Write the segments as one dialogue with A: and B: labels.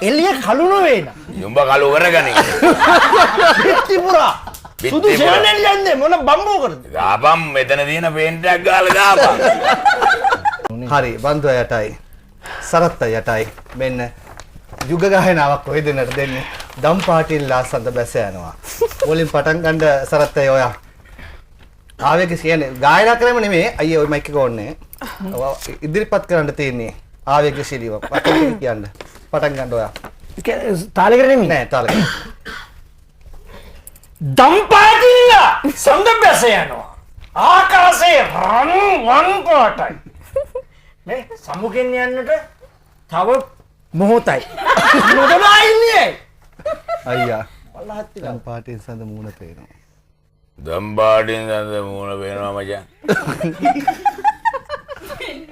A: එළිය කළු නෙවෙයි නා.
B: යුඹ කළු කරගනි.
A: පිටිපුරා. සුදු සෙවණෙන් යන්නේ මොන බම්බෝ කරද?
B: ගාපම් මෙතන තියෙන පේන්ට් එකක් ගාලා ගාපම්.
C: හරි බන්දු යටයි. සරත්ත යටයි. මෙන්න යුග ගායනාවක් ඔය දෙන්නට දෙන්නේ. දම් පාටින් ලාසඳ බැස යනවා. මුලින් පටන් ගන්න සරත්තයි ඔයා. ආවේග කියන්නේ ගායනා කරේම නෙමෙයි අයියේ ওই මයික් එක ඕනේ. ඉදිරිපත් කරන්න තියෙන්නේ ආවේගශීලීව. පටන් කියන්න. පටන් ගන්න ඔයා.
A: තාලේ කරේ නෙමෙයි.
C: නෑ තාලේ.
A: දම්පාටිල්ලා සඳ බැස යනවා. ආකාශයේ රන් පාටයි. මේ සමුගෙන් යන්නට තව මොහොතයි. නොදලා ඉන්නේ.
C: අයියා.
A: වල්ලහත්
C: දම් පාටින් සඳ මූණ පේනවා.
B: දම්පාටින් සඳ මූණ පේනවා මචං.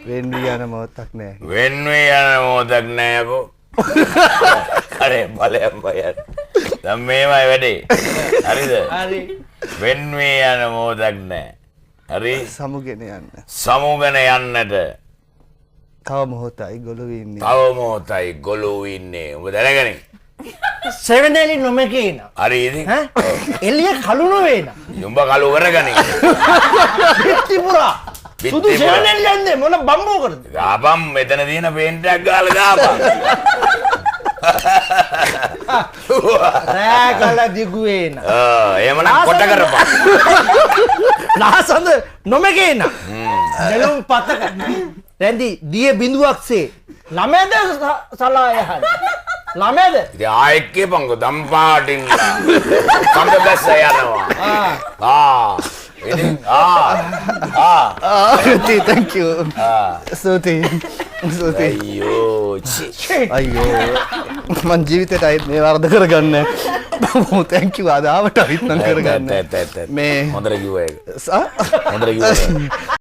C: වෙන්නේ යන මොහොතක් නෑ.
B: වෙන්නේ යන මොහොතක් නෑ යකෝ. අනේ බලයන් බයන්. දැන් මේමයි වැඩේ. හරිද?
A: හරි.
B: වෙන්නේ යන මොහොතක් නෑ. හරි?
C: සමුගෙන යන්න.
B: සමුගෙන යන්නට
C: තව මොහොතයි ගොළුවේ ඉන්නේ.
B: තව මොහොතයි ගොළුව ඉන්නේ. ඔබ දැනගනින්.
A: සෙවණෙලි නොමකේ නා.
B: හරි ඉතින්.
A: ඈ එළිය කළු නෙවෙයි නා.
B: යුඹ කළු කරගනින්.
A: පිටිපුරා. සුදු සෙවණෙන් යන්නේ මොන බම්බෝ කරද?
B: ගාපම් මෙතන තියෙන පේන්ට් එකක් ගාලා ගාපම්.
A: රෑ කළ දිගුවේ නා.
B: එහෙමනම් කොට කරපන්.
A: ලාසඳ නොමකේ නා. නෙළුම් පතක. රැඳි දිය බිඳුවක්සේ ළමයද සලාය හරි. ළමයද?
B: ඉතින් ආයෙත් කියපන්කෝ දම්පාටින් සඳ බැස යනවා. ඉතින්
C: thank you. ස්තුතියි.
B: අයියෝ
C: අයියෝ මං ජීවිතේට අයිත් මේ වරද කරගන්නේ. thank you ආදාවට අරිත් නම් කරගන්න.
B: මේ හොඳට කිව්වා ඒක. හොඳට කිව්වා.